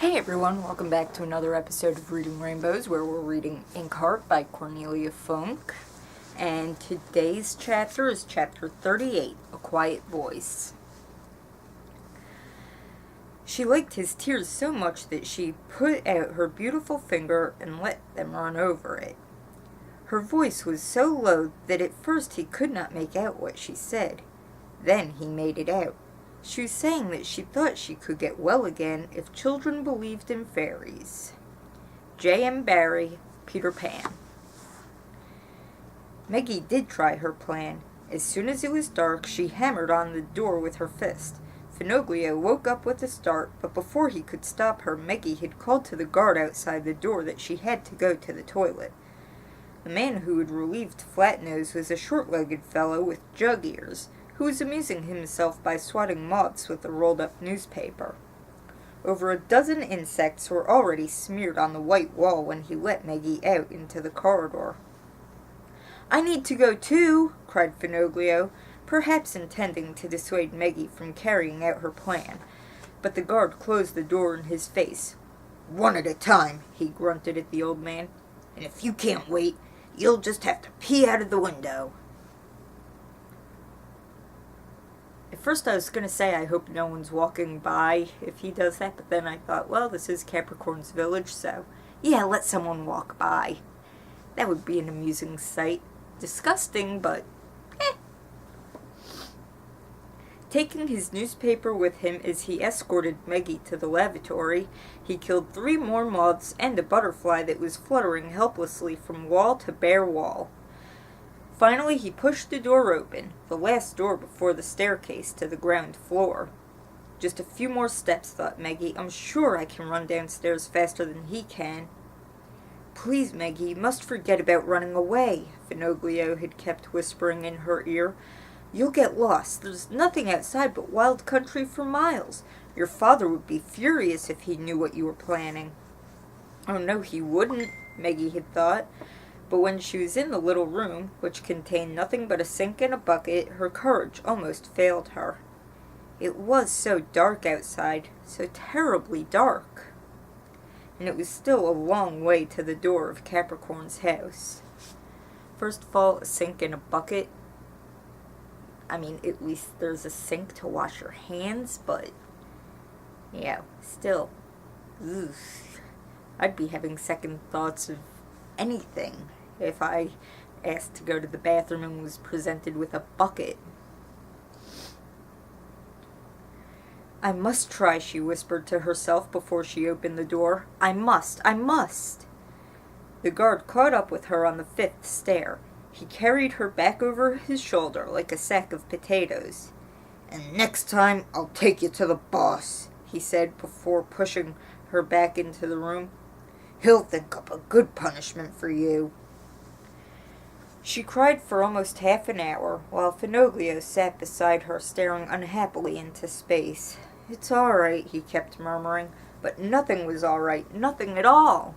Hey everyone, welcome back to another episode of Reading Rainbows, where we're reading Inkheart by Cornelia Funke. And today's chapter is chapter 38, A Quiet Voice. She liked his tears so much that she put out her beautiful finger and let them run over it. Her voice was so low that at first he could not make out what she said. Then he made it out. She was saying that she thought she could get well again if children believed in fairies. J.M. Barrie, Peter Pan. Meggie did try her plan. As soon as it was dark, she hammered on the door with her fist. Finoglio woke up with a start, but before he could stop her, Meggie had called to the guard outside the door that she had to go to the toilet. The man who had relieved Flatnose was a short-legged fellow with jug ears, who was amusing himself by swatting moths with a rolled-up newspaper. Over a dozen insects were already smeared on the white wall when he let Meggie out into the corridor. "I need to go too," cried Finoglio, perhaps intending to dissuade Meggie from carrying out her plan, but the guard closed the door in his face. "One at a time," he grunted at the old man, "and if you can't wait, you'll just have to pee out of the window." At first I was going to say I hope no one's walking by if he does that, but then I thought, well, this is Capricorn's village, so yeah, let someone walk by. That would be an amusing sight. Disgusting, but Taking his newspaper with him as he escorted Meggie to the lavatory, he killed 3 more moths and a butterfly that was fluttering helplessly from wall to bare wall. Finally, he pushed the door open, the last door before the staircase to the ground floor. Just a few more steps, thought Meggie. I'm sure I can run downstairs faster than he can. "Please, Meggie, you must forget about running away," Finoglio had kept whispering in her ear. "You'll get lost. There's nothing outside but wild country for miles. Your father would be furious if he knew what you were planning." Oh no, he wouldn't, Meggie had thought. But when she was in the little room, which contained nothing but a sink and a bucket, her courage almost failed her. It was so dark outside, so terribly dark. And it was still a long way to the door of Capricorn's house. First of all, a sink and a bucket. I mean, at least there's a sink to wash your hands, but yeah, still. Ugh. I'd be having second thoughts of anything if I asked to go to the bathroom and was presented with a bucket. "I must try," she whispered to herself before she opened the door. I must! The guard caught up with her on the 5th stair. He carried her back over his shoulder like a sack of potatoes. "And next time I'll take you to the boss," he said before pushing her back into the room. "He'll think up a good punishment for you." She cried for almost half an hour, while Finoglio sat beside her staring unhappily into space. "It's all right," he kept murmuring, but nothing was all right, nothing at all.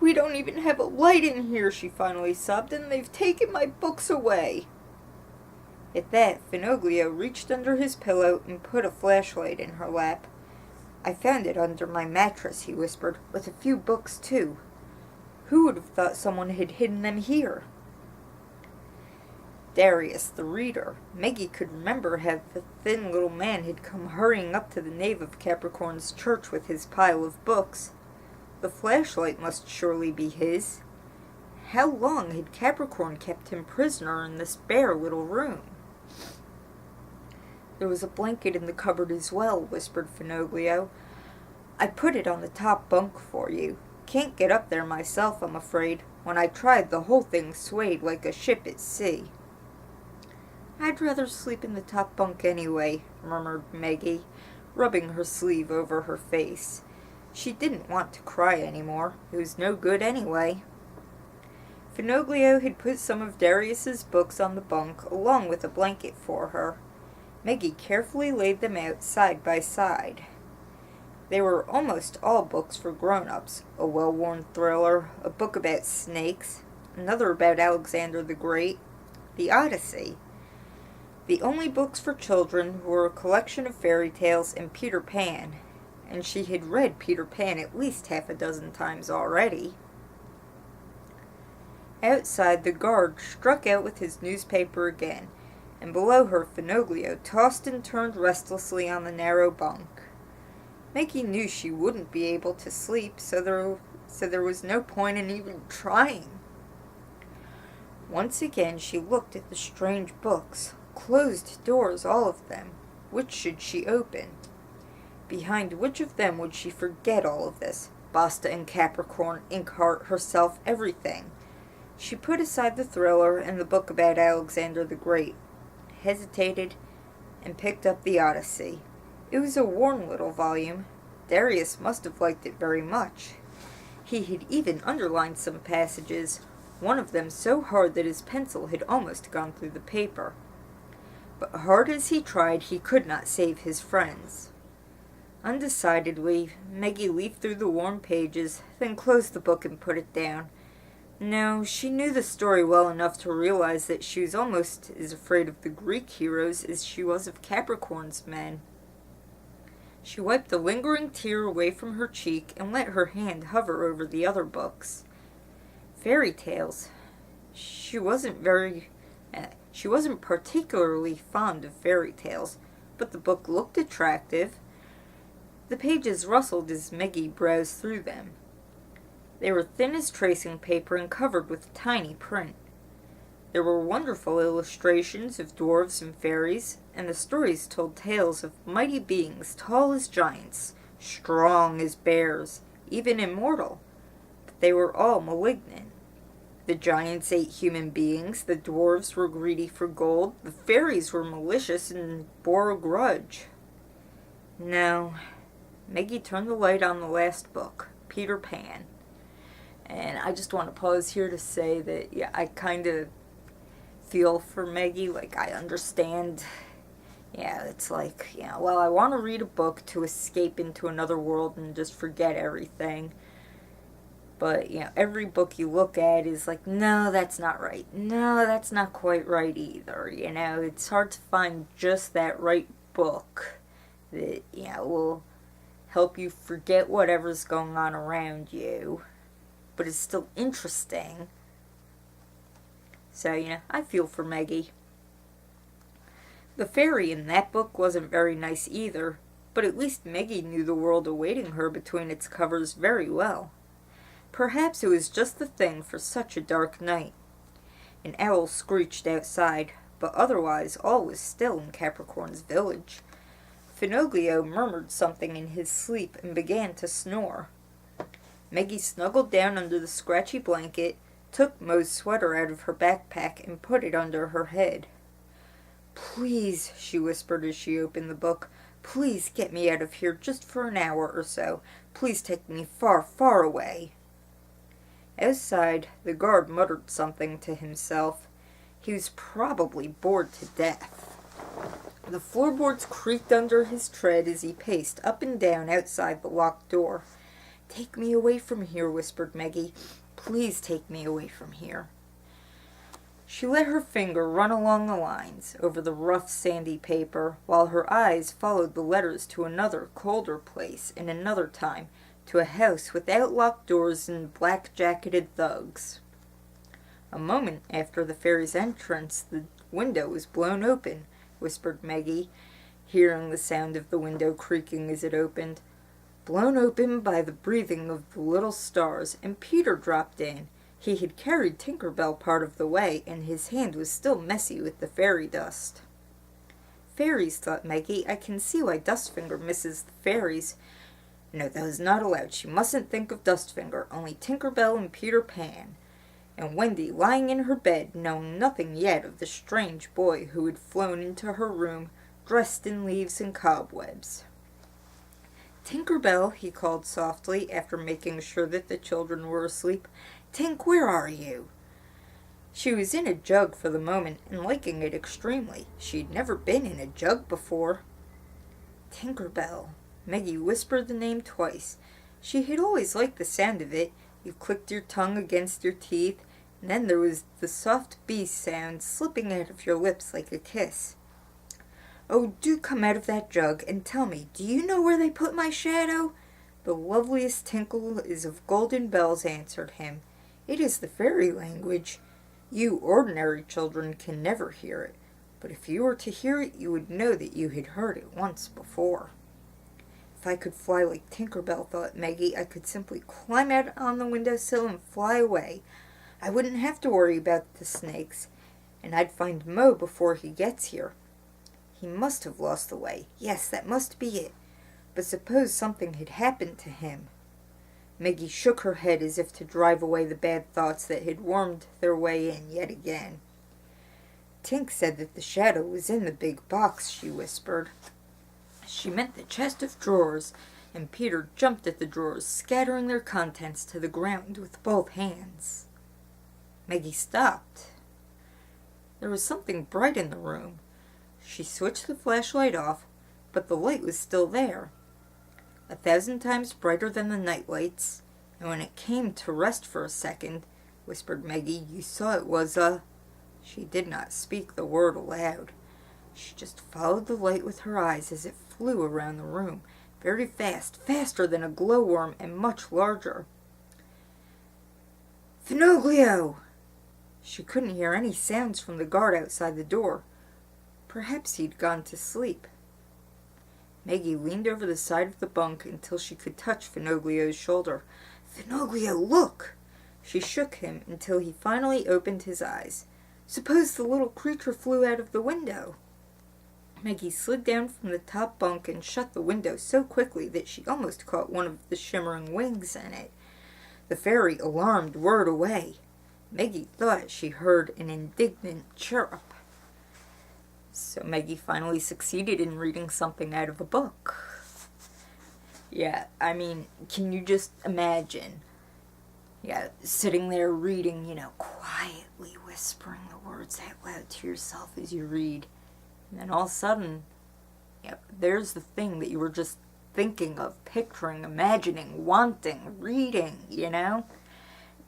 "We don't even have a light in here," she finally sobbed, "and they've taken my books away." At that, Finoglio reached under his pillow and put a flashlight in her lap. "I found it under my mattress," he whispered, "with a few books, too. Who would have thought someone had hidden them here?" Darius, the reader. Meggie could remember how the thin little man had come hurrying up to the nave of Capricorn's church with his pile of books. The flashlight must surely be his. How long had Capricorn kept him prisoner in this bare little room? "There was a blanket in the cupboard as well," whispered Finoglio. "I put it on the top bunk for you. Can't get up there myself, I'm afraid. When I tried, the whole thing swayed like a ship at sea." "I'd rather sleep in the top bunk anyway," murmured Meggie, rubbing her sleeve over her face. She didn't want to cry anymore. It was no good anyway. Finoglio had put some of Darius's books on the bunk, along with a blanket for her. Meggie carefully laid them out side by side. They were almost all books for grown-ups. A well-worn thriller, a book about snakes, another about Alexander the Great, the Odyssey. The only books for children were a collection of fairy tales and Peter Pan, and she had read Peter Pan at least half a dozen times already. Outside, the guard struck out with his newspaper again, and below her Finoglio tossed and turned restlessly on the narrow bunk. Maggie knew she wouldn't be able to sleep, so there was no point in even trying. Once again she looked at the strange books, closed doors, all of them. Which should she open? Behind which of them would she forget all of this? Basta and Capricorn, Inkheart, herself, everything. She put aside the thriller and the book about Alexander the Great, hesitated, and picked up the Odyssey. It was a worn little volume. Darius must have liked it very much. He had even underlined some passages, one of them so hard that his pencil had almost gone through the paper. But hard as he tried, he could not save his friends. Undecidedly, Maggie leafed through the worn pages, then closed the book and put it down. No, she knew the story well enough to realize that she was almost as afraid of the Greek heroes as she was of Capricorn's men. She wiped a lingering tear away from her cheek and let her hand hover over the other books. Fairy tales. She wasn't particularly fond of fairy tales, but the book looked attractive. The pages rustled as Maggie browsed through them. They were thin as tracing paper and covered with tiny print. There were wonderful illustrations of dwarves and fairies, and the stories told tales of mighty beings tall as giants, strong as bears, even immortal. But they were all malignant. The giants ate human beings, the dwarves were greedy for gold, the fairies were malicious and bore a grudge. No, Maggie turned the light on the last book, Peter Pan. And I just want to pause here to say that, yeah, I kind of feel for Maggie. Like, I understand. Yeah, it's like, yeah, well, I want to read a book to escape into another world and just forget everything. But, you know, every book you look at is like, no, that's not right. No, that's not quite right either. You know, it's hard to find just that right book that, you know, will help you forget whatever's going on around you, but it's still interesting. So, you know, I feel for Maggie. The fairy in that book wasn't very nice either, but at least Maggie knew the world awaiting her between its covers very well. Perhaps it was just the thing for such a dark night. An owl screeched outside, but otherwise all was still in Capricorn's village. Finoglio murmured something in his sleep and began to snore. Maggie snuggled down under the scratchy blanket, took Mo's sweater out of her backpack, and put it under her head. "Please," she whispered as she opened the book, "please get me out of here just for an hour or so. Please take me far, far away." Outside, the guard muttered something to himself. He was probably bored to death. The floorboards creaked under his tread as he paced up and down outside the locked door. "Take me away from here," whispered Maggie. "Please take me away from here." She let her finger run along the lines, over the rough, sandy paper, while her eyes followed the letters to another, colder place, and another time, to a house without locked doors and black-jacketed thugs. A moment after the fairy's entrance, the window was blown open, whispered Maggie, hearing the sound of the window creaking as it opened. Blown open by the breathing of the little stars, and Peter dropped in. He had carried Tinkerbell part of the way, and his hand was still messy with the fairy dust. "Fairies," thought Maggie. "I can see why Dustfinger misses the fairies. No, that was not allowed. She mustn't think of Dustfinger, only Tinkerbell and Peter Pan." And Wendy, lying in her bed, knowing nothing yet of the strange boy who had flown into her room, dressed in leaves and cobwebs. "Tinkerbell," he called softly, after making sure that the children were asleep. "Tink, where are you?" She was in a jug for the moment, and liking it extremely. She'd never been in a jug before. "Tinkerbell." Maggie whispered the name twice. She had always liked the sound of it. You clicked your tongue against your teeth, and then there was the soft B sound slipping out of your lips like a kiss. "Oh, do come out of that jug and tell me, do you know where they put my shadow?" The loveliest tinkle is of golden bells answered him. It is the fairy language. You ordinary children can never hear it, but if you were to hear it, you would know that you had heard it once before. If I could fly like Tinkerbell, thought Maggie, I could simply climb out on the windowsill and fly away. I wouldn't have to worry about the snakes, and I'd find Mo before he gets here. He must have lost the way. Yes, that must be it. But suppose something had happened to him. Maggie shook her head as if to drive away the bad thoughts that had wormed their way in yet again. Tink said that the shadow was in the big box, she whispered. She meant the chest of drawers, and Peter jumped at the drawers, scattering their contents to the ground with both hands. Maggie stopped. There was something bright in the room. She switched the flashlight off, but the light was still there, 1,000 times brighter than the night lights, and when it came to rest for a second, whispered Maggie, you saw it was a... She did not speak the word aloud. She just followed the light with her eyes as it flew around the room, very fast, faster than a glowworm and much larger. Finoglio! She couldn't hear any sounds from the guard outside the door. Perhaps he'd gone to sleep. Maggie leaned over the side of the bunk until she could touch Finoglio's shoulder. Finoglio, look! She shook him until he finally opened his eyes. Suppose the little creature flew out of the window. Maggie slid down from the top bunk and shut the window so quickly that she almost caught one of the shimmering wings in it. The fairy, alarmed, whirred away. Maggie thought she heard an indignant chirrup. So Maggie finally succeeded in reading something out of a book. Yeah, I mean, can you just imagine? Yeah, sitting there reading, quietly whispering the words out loud to yourself as you read. And then all of a sudden, there's the thing that you were just thinking of, picturing, imagining, wanting, reading,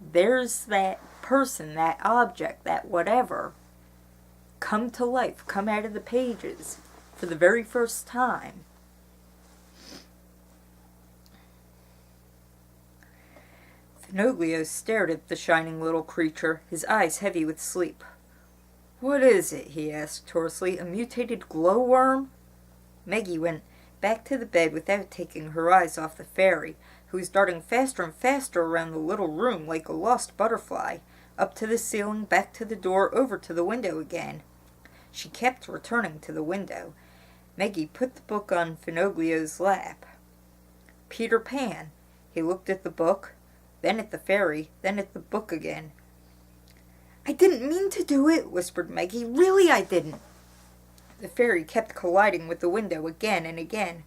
There's that person, that object, that whatever, come to life, come out of the pages for the very first time. Finoglio stared at the shining little creature, his eyes heavy with sleep. What is it? He asked hoarsely. A mutated glowworm? Maggie went back to the bed without taking her eyes off the fairy, who was darting faster and faster around the little room like a lost butterfly, up to the ceiling, back to the door, over to the window again. She kept returning to the window. Maggie put the book on Finoglio's lap. Peter Pan. He looked at the book, then at the fairy, then at the book again. I didn't mean to do it, whispered Maggie. Really, I didn't. The fairy kept colliding with the window again and again.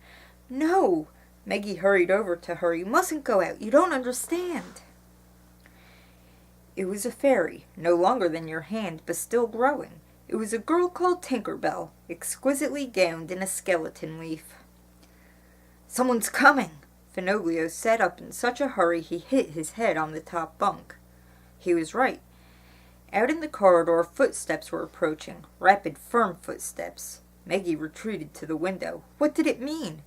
No! Maggie hurried over to her. You mustn't go out. You don't understand. It was a fairy, no longer than your hand, but still growing. It was a girl called Tinkerbell, exquisitely gowned in a skeleton leaf. Someone's coming! Finoglio sat up in such a hurry he hit his head on the top bunk. He was right. Out in the corridor, footsteps were approaching, rapid, firm footsteps. Maggie retreated to the window. What did it mean?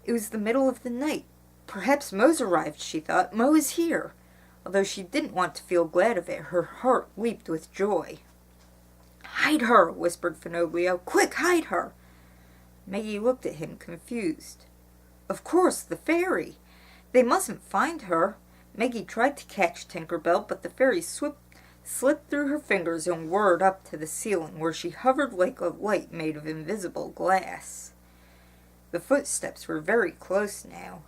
It was the middle of the night. Perhaps Mo's arrived, she thought. Mo is here. Although she didn't want to feel glad of it, her heart leaped with joy. Hide her, whispered Finoglio. Quick, hide her. Maggie looked at him, confused. Of course, the fairy. They mustn't find her. Maggie tried to catch Tinkerbell, but the fairy slipped through her fingers and whirred up to the ceiling, where she hovered like a light made of invisible glass. The footsteps were very close now.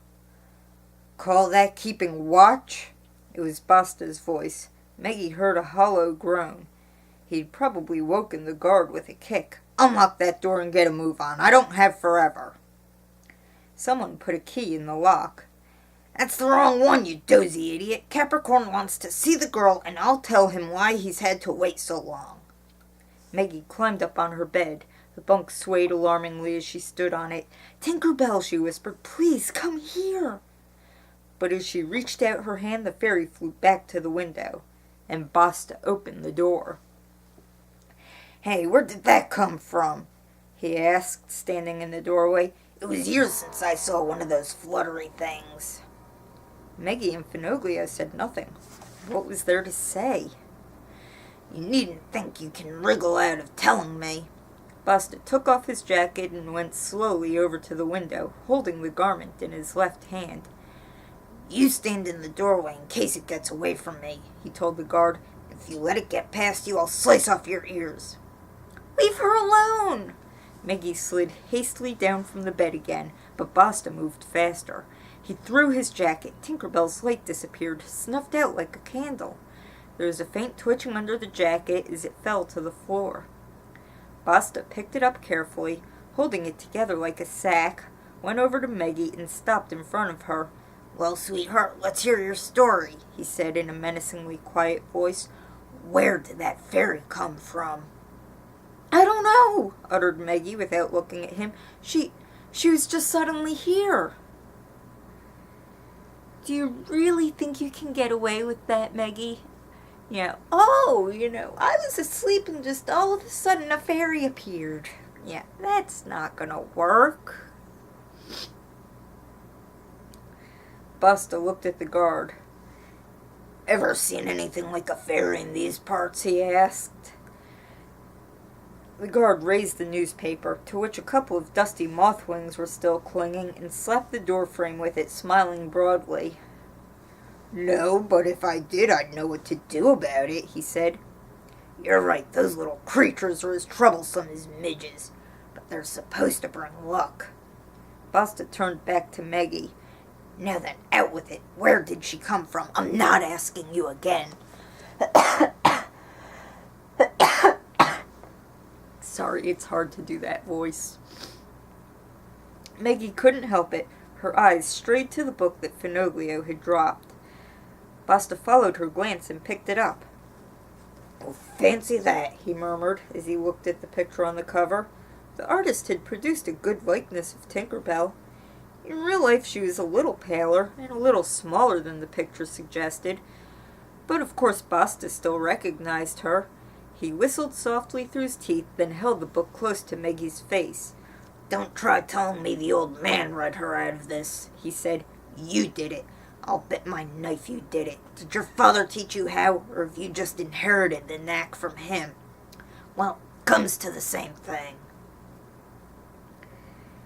Call that keeping watch? It was Basta's voice. Maggie heard a hollow groan. He'd probably woken the guard with a kick. Unlock that door and get a move on. I don't have forever. Someone put a key in the lock. That's the wrong one, you dozy idiot. Capricorn wants to see the girl, and I'll tell him why he's had to wait so long. Maggie climbed up on her bed. The bunk swayed alarmingly as she stood on it. Tinkerbell, she whispered, please come here. But as she reached out her hand, the fairy flew back to the window, and Basta opened the door. Hey, where did that come from? he asked, standing in the doorway. It was years since I saw one of those fluttery things. Maggie and Finoglia said nothing. What was there to say? You needn't think you can wriggle out of telling me. Basta took off his jacket and went slowly over to the window, holding the garment in his left hand. You stand in the doorway in case it gets away from me, he told the guard. If you let it get past you, I'll slice off your ears. Leave her alone! Maggie slid hastily down from the bed again, but Basta moved faster. He threw his jacket. Tinkerbell's light disappeared, snuffed out like a candle. There was a faint twitching under the jacket as it fell to the floor. Basta picked it up carefully, holding it together like a sack, went over to Maggie and stopped in front of her. Well, sweetheart, let's hear your story, he said in a menacingly quiet voice. Where did that fairy come from? I don't know, uttered Maggie without looking at him. She was just suddenly here. Do you really think you can get away with that, Maggie? Yeah. Oh, I was asleep and just all of a sudden a fairy appeared. Yeah, that's not gonna work. Basta looked at the guard. Ever seen anything like a fairy in these parts? He asked. The guard raised the newspaper, to which a couple of dusty moth wings were still clinging, and slapped the doorframe with it, smiling broadly. No, but if I did, I'd know what to do about it, he said. You're right, those little creatures are as troublesome as midges, but they're supposed to bring luck. Basta turned back to Maggie. Now then, out with it. Where did she come from? I'm not asking you again. Sorry, it's hard to do that voice. Maggie couldn't help it. Her eyes strayed to the book that Finoglio had dropped. Basta followed her glance and picked it up. Oh, fancy that, he murmured as he looked at the picture on the cover. The artist had produced a good likeness of Tinkerbell. In real life she was a little paler and a little smaller than the picture suggested, but of course Basta still recognized her. He whistled softly through his teeth, then held the book close to Maggie's face. Don't try telling me the old man read her out of this, he said. You did it. I'll bet my knife you did it. Did your father teach you how, or have you just inherited the knack from him? Well, comes to the same thing.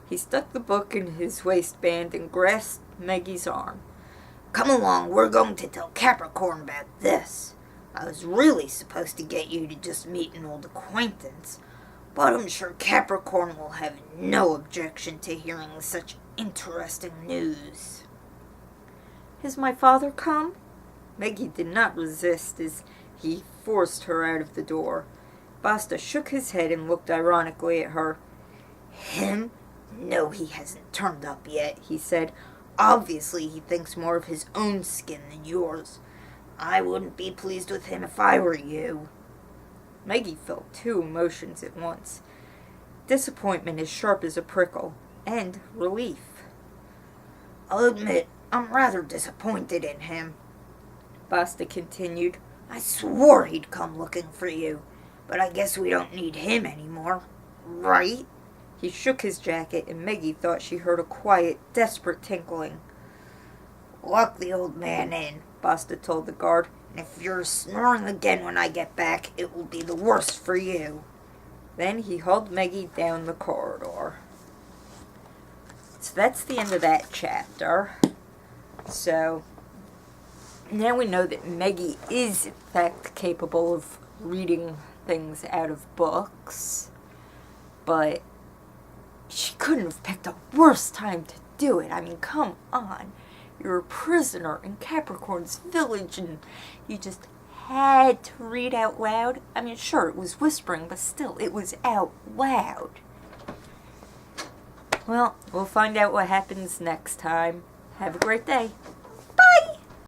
He stuck the book in his waistband and grasped Maggie's arm. Come along, we're going to tell Capricorn about this. I was really supposed to get you to just meet an old acquaintance, but I'm sure Capricorn will have no objection to hearing such interesting news. Has my father come? Maggie did not resist as he forced her out of the door. Basta shook his head and looked ironically at her. Him? No, he hasn't turned up yet, he said. Obviously, he thinks more of his own skin than yours. I wouldn't be pleased with him if I were you. Maggie felt two emotions at once. Disappointment as sharp as a prickle, and relief. I'll admit, I'm rather disappointed in him, Basta continued. I swore he'd come looking for you, but I guess we don't need him anymore, right? He shook his jacket, and Maggie thought she heard a quiet, desperate tinkling. Lock the old man in, Basta told the guard, and if you're snoring again when I get back, it will be the worse for you. Then he hauled Maggie down the corridor. So that's the end of that chapter. So now we know that Maggie is, in fact, capable of reading things out of books, but she couldn't have picked a worse time to do it. I mean, come on. You're a prisoner in Capricorn's village, and you just had to read out loud. I mean, sure, it was whispering, but still, it was out loud. Well, we'll find out what happens next time. Have a great day.